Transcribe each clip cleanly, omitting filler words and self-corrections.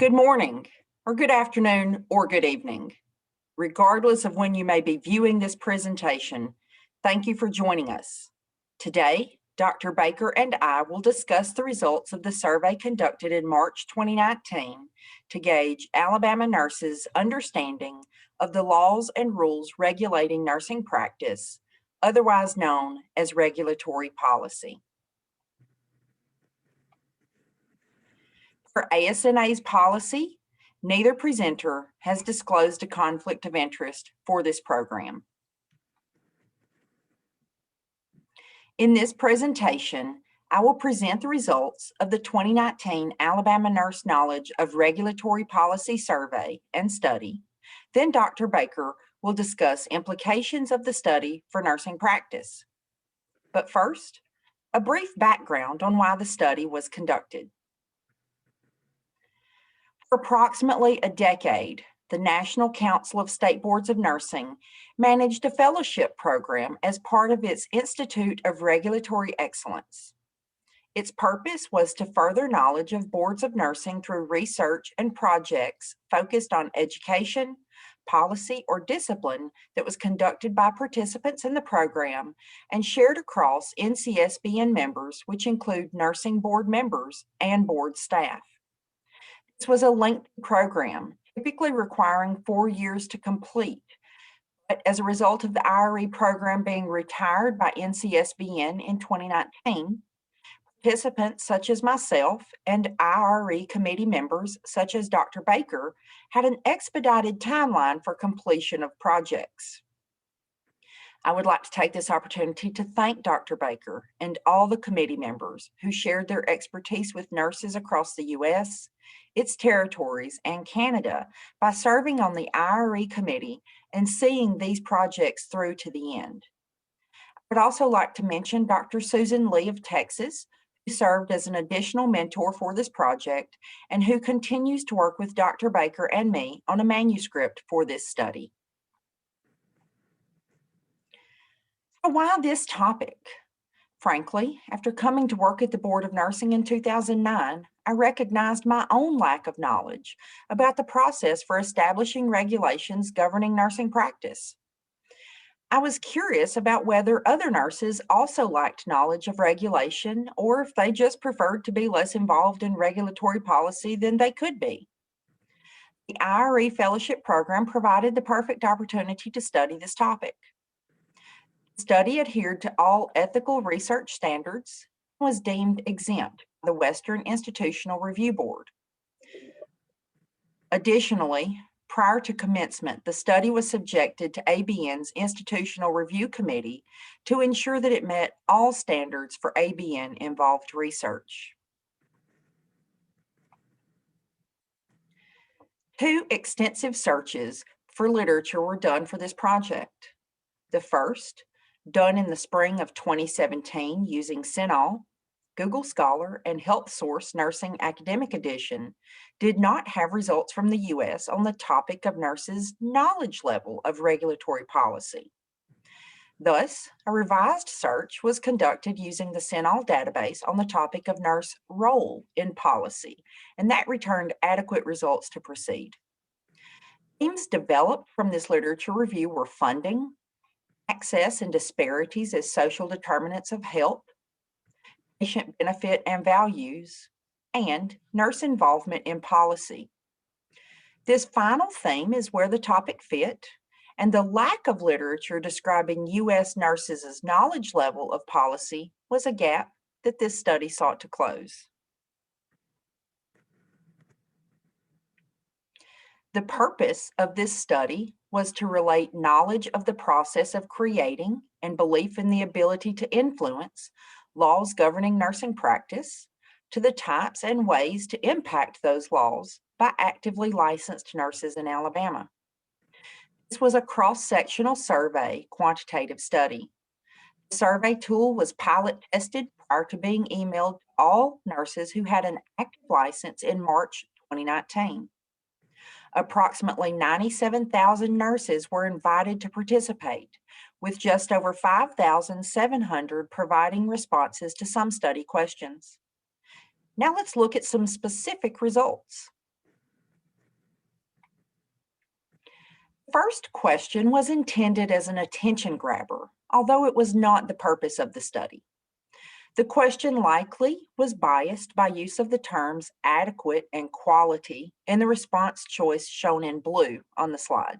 Good morning, or good afternoon, or good evening. Regardless of when you may be viewing this presentation, thank you for joining us. Today, Dr. Baker and I will discuss the results of the survey conducted in March 2019 to gauge Alabama nurses' understanding of the laws and rules regulating nursing practice, otherwise known as regulatory policy. For ASNA's policy, neither presenter has disclosed a conflict of interest for this program. In this presentation, I will present the results of the 2019 Alabama Nurse Knowledge of Regulatory Policy Survey and Study. Then Dr. Baker will discuss implications of the study for nursing practice. But first, a brief background on why the study was conducted. For approximately a decade, the National Council of State Boards of Nursing managed a fellowship program as part of its Institute of Regulatory Excellence. Its purpose was to further knowledge of boards of nursing through research and projects focused on education, policy, or discipline that was conducted by participants in the program and shared across NCSBN members, which include nursing board members and board staff. This was a lengthy program, typically requiring 4 years to complete. But as a result of the IRE program being retired by NCSBN in 2019, participants such as myself and IRE committee members such as Dr. Baker had an expedited timeline for completion of projects. I would like to take this opportunity to thank Dr. Baker and all the committee members who shared their expertise with nurses across the U.S., its territories, and Canada by serving on the IRE committee and seeing these projects through to the end. I would also like to mention Dr. Susan Lee of Texas, who served as an additional mentor for this project and who continues to work with Dr. Baker and me on a manuscript for this study. So why this topic? Frankly, after coming to work at the Board of Nursing in 2009, I recognized my own lack of knowledge about the process for establishing regulations governing nursing practice. I was curious about whether other nurses also lacked knowledge of regulation or if they just preferred to be less involved in regulatory policy than they could be. The IRE Fellowship Program provided the perfect opportunity to study this topic. The study adhered to all ethical research standards and was deemed exempt by the Western Institutional Review Board. Additionally, prior to commencement, the study was subjected to ABN's Institutional Review Committee to ensure that it met all standards for ABN-involved research. 2 extensive searches for literature were done for this project. The first, done in the spring of 2017 using CINAHL, Google Scholar, and HealthSource Nursing Academic Edition, did not have results from the U.S. on the topic of nurses' knowledge level of regulatory policy. Thus, a revised search was conducted using the CINAHL database on the topic of nurse role in policy, and that returned adequate results to proceed. Themes developed from this literature review were funding, access and disparities as social determinants of health, patient benefit and values, and nurse involvement in policy. This final theme is where the topic fit, and the lack of literature describing U.S. nurses' knowledge level of policy was a gap that this study sought to close. The purpose of this study was to relate knowledge of the process of creating and belief in the ability to influence laws governing nursing practice to the types and ways to impact those laws by actively licensed nurses in Alabama. This was a cross-sectional survey quantitative study. The survey tool was pilot tested prior to being emailed to all nurses who had an active license in March 2019. Approximately 97,000 nurses were invited to participate, with just over 5,700 providing responses to some study questions. Now let's look at some specific results. First question was intended as an attention grabber, although it was not the purpose of the study. The question likely was biased by use of the terms adequate and quality in the response choice shown in blue on the slide.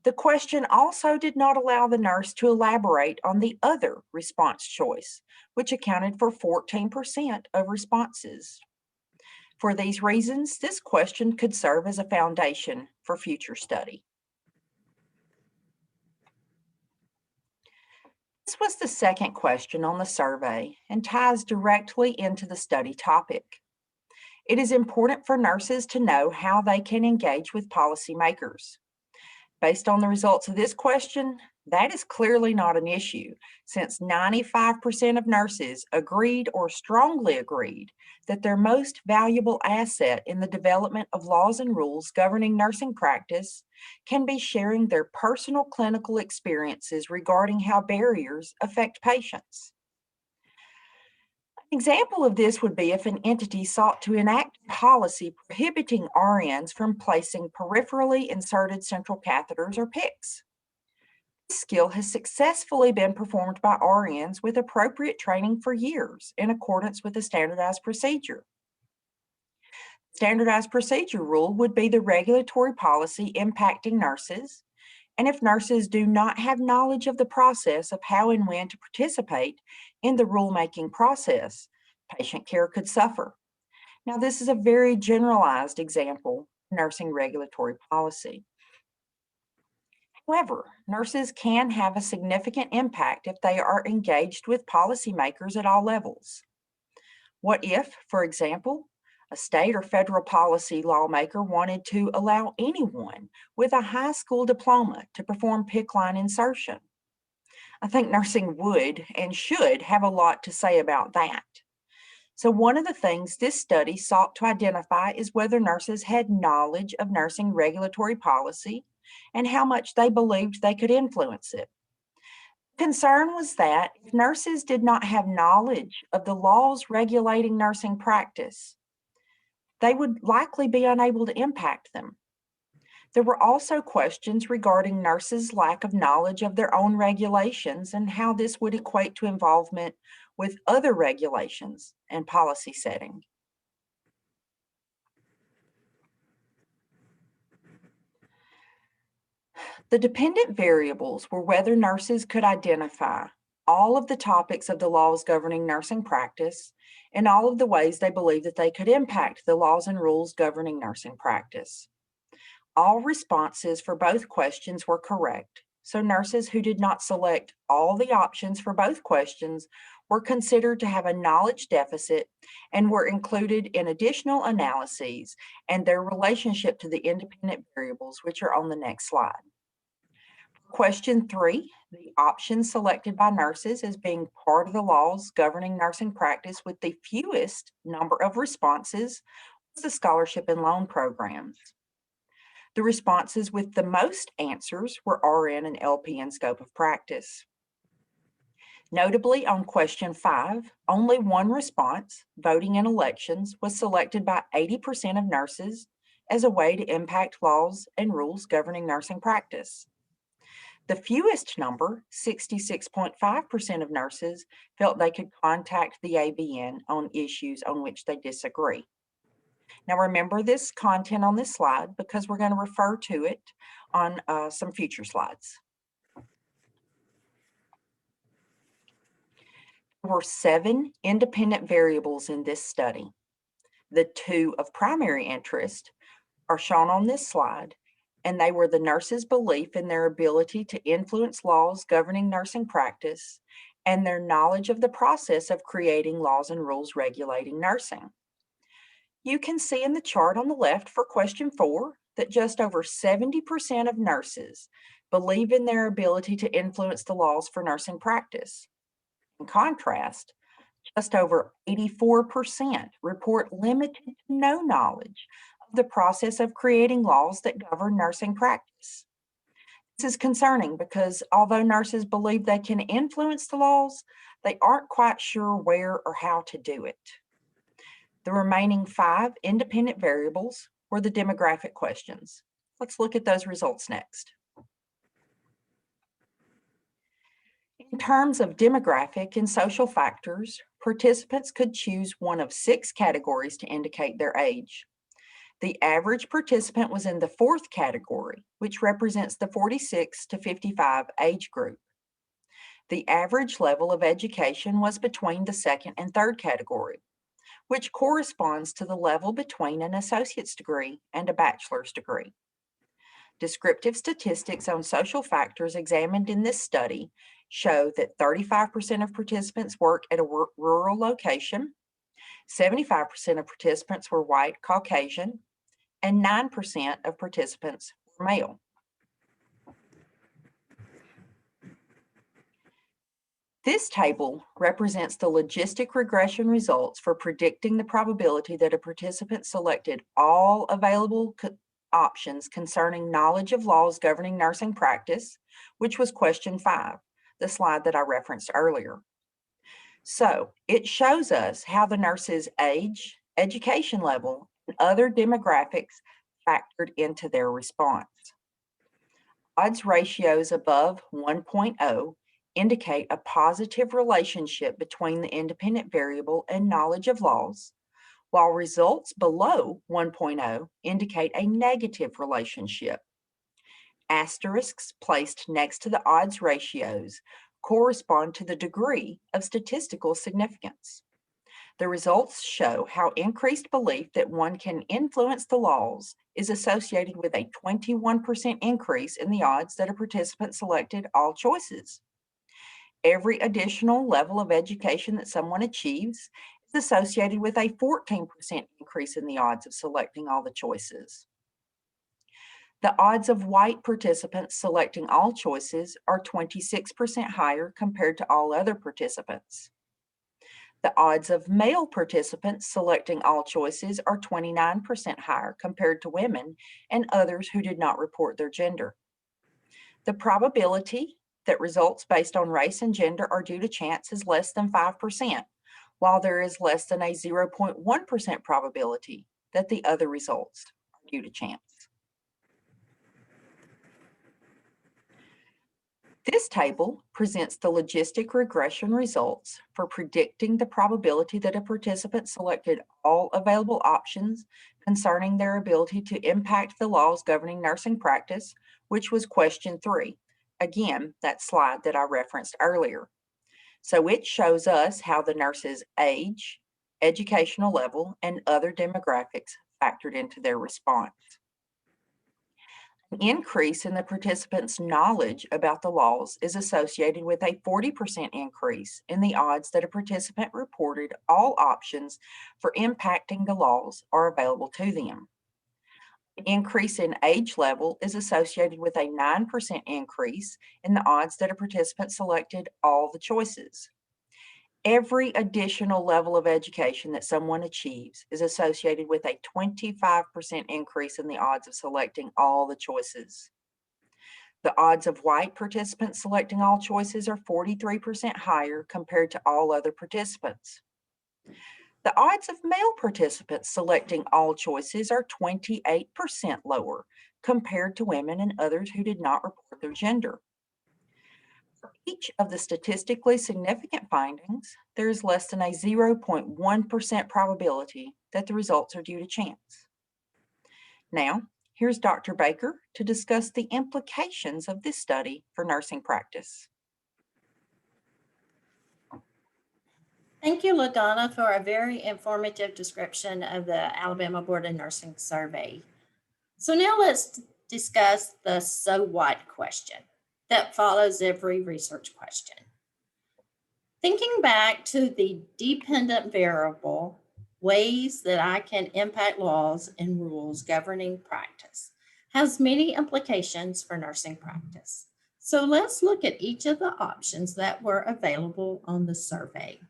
The question also did not allow the nurse to elaborate on the other response choice, which accounted for 14% of responses. For these reasons, this question could serve as a foundation for future study. This was the second question on the survey and ties directly into the study topic. It is important for nurses to know how they can engage with policymakers. Based on the results of this question, that is clearly not an issue, since 95% of nurses agreed or strongly agreed that their most valuable asset in the development of laws and rules governing nursing practice can be sharing their personal clinical experiences regarding how barriers affect patients. An example of this would be if an entity sought to enact policy prohibiting RNs from placing peripherally inserted central catheters or PICCs. This skill has successfully been performed by RNs with appropriate training for years in accordance with a standardized procedure. Standardized procedure rule would be the regulatory policy impacting nurses, and if nurses do not have knowledge of the process of how and when to participate in the rulemaking process, patient care could suffer. Now, this is a very generalized example of nursing regulatory policy. However, nurses can have a significant impact if they are engaged with policymakers at all levels. What if, for example, a state or federal policy lawmaker wanted to allow anyone with a high school diploma to perform PICC line insertion? I think nursing would and should have a lot to say about that. So one of the things this study sought to identify is whether nurses had knowledge of nursing regulatory policy and how much they believed they could influence it. Concern was that if nurses did not have knowledge of the laws regulating nursing practice, they would likely be unable to impact them. There were also questions regarding nurses' lack of knowledge of their own regulations and how this would equate to involvement with other regulations and policy setting. The dependent variables were whether nurses could identify all of the topics of the laws governing nursing practice and all of the ways they believed that they could impact the laws and rules governing nursing practice. All responses for both questions were correct, so nurses who did not select all the options for both questions were considered to have a knowledge deficit and were included in additional analyses and their relationship to the independent variables, which are on the next slide. Question 3, the option selected by nurses as being part of the laws governing nursing practice with the fewest number of responses was the scholarship and loan programs. The responses with the most answers were RN and LPN scope of practice. Notably, on question 5, only one response, voting in elections, was selected by 80% of nurses as a way to impact laws and rules governing nursing practice. The fewest number, 66.5% of nurses, felt they could contact the ABN on issues on which they disagree. Now remember this content on this slide because we're going to refer to it on some future slides. There were 7 independent variables in this study. The 2 of primary interest are shown on this slide, and they were the nurses' belief in their ability to influence laws governing nursing practice and their knowledge of the process of creating laws and rules regulating nursing. You can see in the chart on the left for question 4 that just over 70% of nurses believe in their ability to influence the laws for nursing practice. In contrast, just over 84% report limited to no knowledge of the process of creating laws that govern nursing practice. This is concerning because although nurses believe they can influence the laws, they aren't quite sure where or how to do it. The remaining 5 independent variables were the demographic questions. Let's look at those results next. In terms of demographic and social factors, participants could choose one of 6 categories to indicate their age. The average participant was in the 4th category, which represents the 46 to 55 age group. The average level of education was between the 2nd and 3rd category, which corresponds to the level between an associate's degree and a bachelor's degree. Descriptive statistics on social factors examined in this study show that 35% of participants work at a rural location, 75% of participants were white Caucasian, and 9% of participants were male. This table represents the logistic regression results for predicting the probability that a participant selected all available options concerning knowledge of laws governing nursing practice, which was question 5, the slide that I referenced earlier. So it shows us how the nurse's age, education level, and other demographics factored into their response. Odds ratios above 1.0 indicate a positive relationship between the independent variable and knowledge of laws, while results below 1.0 indicate a negative relationship. Asterisks placed next to the odds ratios correspond to the degree of statistical significance. The results show how increased belief that one can influence the laws is associated with a 21% increase in the odds that a participant selected all choices. Every additional level of education that someone achieves is associated with a 14% increase in the odds of selecting all the choices. The odds of white participants selecting all choices are 26% higher compared to all other participants. The odds of male participants selecting all choices are 29% higher compared to women and others who did not report their gender. The probability that results based on race and gender are due to chance is less than 5%, while there is less than a 0.1% probability that the other results are due to chance. This table presents the logistic regression results for predicting the probability that a participant selected all available options concerning their ability to impact the laws governing nursing practice, which was question 3. Again, that slide that I referenced earlier. So it shows us how the nurse's age, educational level, and other demographics factored into their response. An increase in the participants' knowledge about the laws is associated with a 40% increase in the odds that a participant reported all options for impacting the laws are available to them. An increase in age level is associated with a 9% increase in the odds that a participant selected all the choices. Every additional level of education that someone achieves is associated with a 25% increase in the odds of selecting all the choices. The odds of white participants selecting all choices are 43% higher compared to all other participants. The odds of male participants selecting all choices are 28% lower compared to women and others who did not report their gender. For each of the statistically significant findings, there is less than a 0.1% probability that the results are due to chance. Now, here's Dr. Baker to discuss the implications of this study for nursing practice. Thank you, LaDonna, for a very informative description of the Alabama Board of Nursing survey. So now let's discuss the so what question that follows every research question. Thinking back to the dependent variable, ways that I can impact laws and rules governing practice, has many implications for nursing practice. So let's look at each of the options that were available on the survey.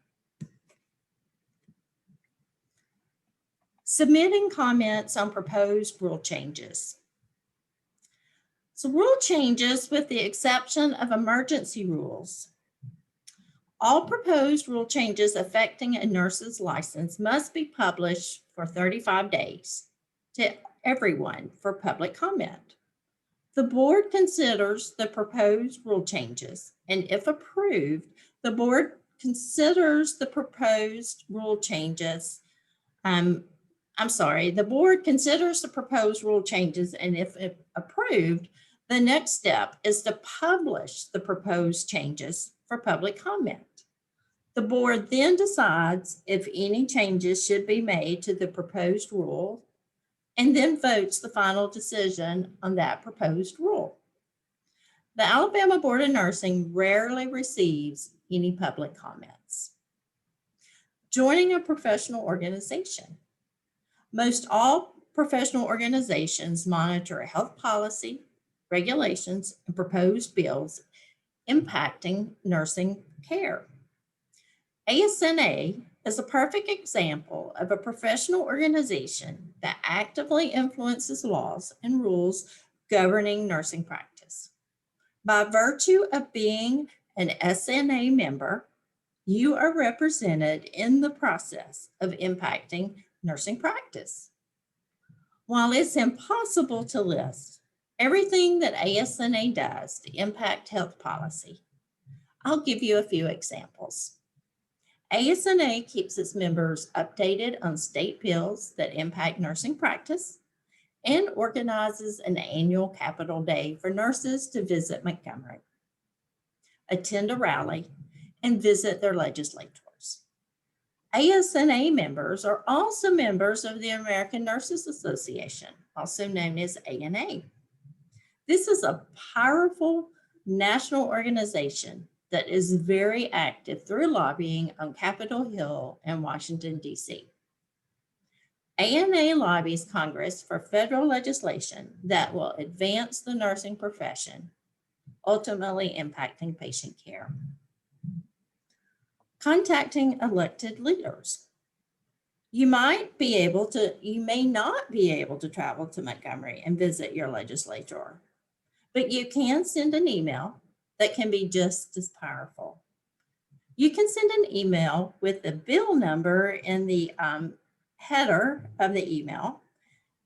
Submitting comments on proposed rule changes. So rule changes, with the exception of emergency rules. All proposed rule changes affecting a nurse's license must be published for 35 days. to everyone for public comment. The board considers the proposed rule changes, and if approved, the board considers the proposed rule changes. The board considers the proposed rule changes, and if approved, the next step is to publish the proposed changes for public comment. The board then decides if any changes should be made to the proposed rule, and then votes the final decision on that proposed rule. The Alabama Board of Nursing rarely receives any public comments. Joining a professional organization. Most all professional organizations monitor health policy, regulations, and proposed bills impacting nursing care. ASNA is a perfect example of a professional organization that actively influences laws and rules governing nursing practice. By virtue of being an SNA member, you are represented in the process of impacting nursing practice. While it's impossible to list everything that ASNA does to impact health policy, I'll give you a few examples. ASNA keeps its members updated on state bills that impact nursing practice and organizes an annual Capital Day for nurses to visit Montgomery, attend a rally, and visit their legislators. ASNA members are also members of the American Nurses Association, also known as ANA. This is a powerful national organization that is very active through lobbying on Capitol Hill and Washington, D.C. ANA lobbies Congress for federal legislation that will advance the nursing profession, ultimately impacting patient care. Contacting elected leaders. You may not be able to travel to Montgomery and visit your legislator, but you can send an email that can be just as powerful. You can send an email with the bill number in the header of the email,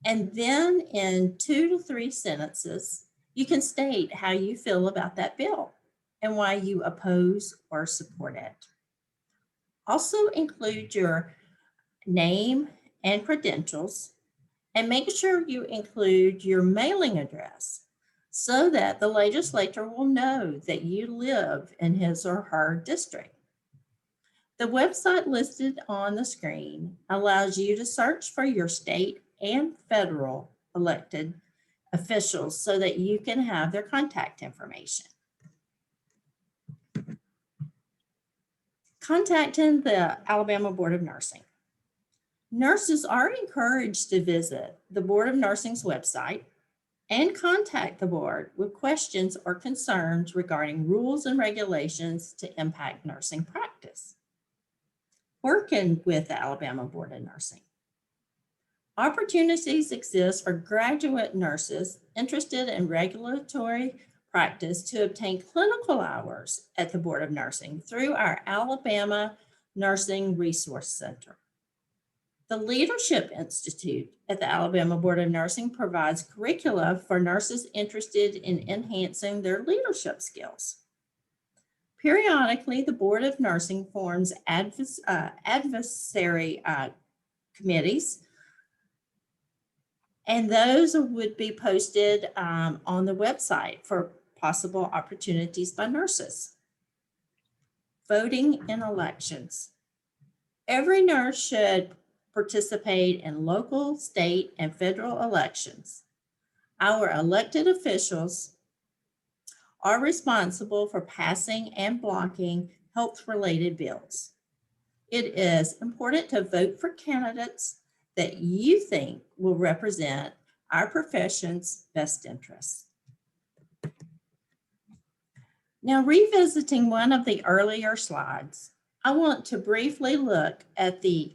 and then in 2 to 3 sentences, you can state how you feel about that bill and why you oppose or support it. Also include your name and credentials, and make sure you include your mailing address so that the legislator will know that you live in his or her district. The website listed on the screen allows you to search for your state and federal elected officials so that you can have their contact information. Contacting the Alabama Board of Nursing. Nurses are encouraged to visit the Board of Nursing's website and contact the board with questions or concerns regarding rules and regulations to impact nursing practice. Working with the Alabama Board of Nursing. Opportunities exist for graduate nurses interested in regulatory practice to obtain clinical hours at the Board of Nursing through our Alabama Nursing Resource Center. The Leadership Institute at the Alabama Board of Nursing provides curricula for nurses interested in enhancing their leadership skills. Periodically, the Board of Nursing forms advisory committees, and those would be posted on the website for possible opportunities by nurses. Voting in elections. Every nurse should participate in local, state, and federal elections. Our elected officials are responsible for passing and blocking health-related bills. It is important to vote for candidates that you think will represent our profession's best interests. Now, revisiting one of the earlier slides, I want to briefly look at the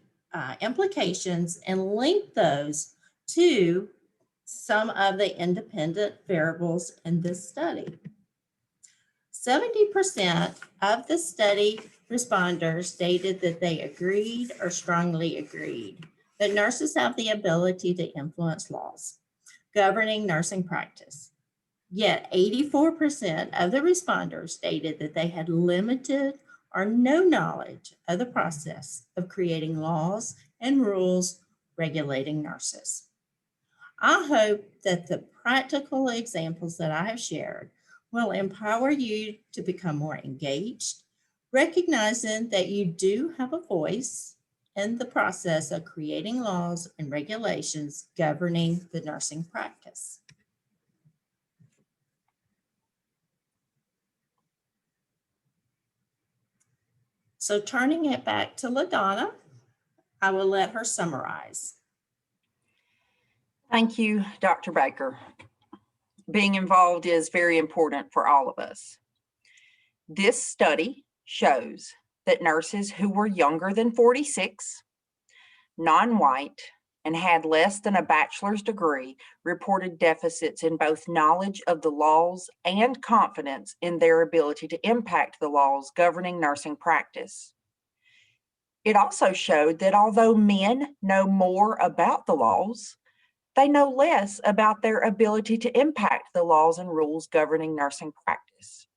implications and link those to some of the independent variables in this study. 70% of the study responders stated that they agreed or strongly agreed that nurses have the ability to influence laws governing nursing practice. Yet 84% of the responders stated that they had limited or no knowledge of the process of creating laws and rules regulating nurses. I hope that the practical examples that I have shared will empower you to become more engaged, recognizing that you do have a voice in the process of creating laws and regulations governing the nursing practice. So turning it back to LaDonna, I will let her summarize. Thank you, Dr. Baker. Being involved is very important for all of us. This study shows that nurses who were younger than 46, non-white, and had less than a bachelor's degree reported deficits in both knowledge of the laws and confidence in their ability to impact the laws governing nursing practice. It also showed that although men know more about the laws, they know less about their ability to impact the laws and rules governing nursing practice.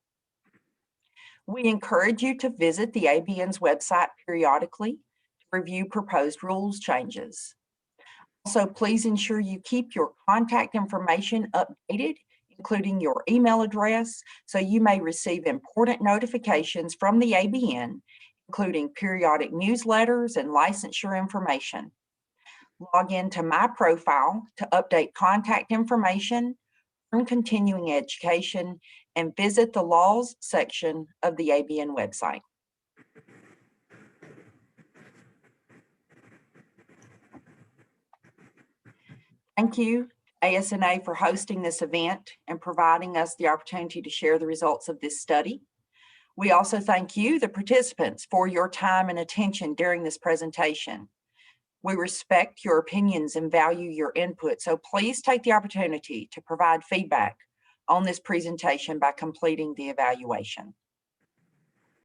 We encourage you to visit the ABN's website periodically to review proposed rules changes. Also, please ensure you keep your contact information updated, including your email address, so you may receive important notifications from the ABN, including periodic newsletters and licensure information. Log into my profile to update contact information, earn continuing education, and visit the laws section of the ABN website. Thank you, ASNA, for hosting this event and providing us the opportunity to share the results of this study. We also thank you, the participants, for your time and attention during this presentation. We respect your opinions and value your input, so please take the opportunity to provide feedback on this presentation by completing the evaluation.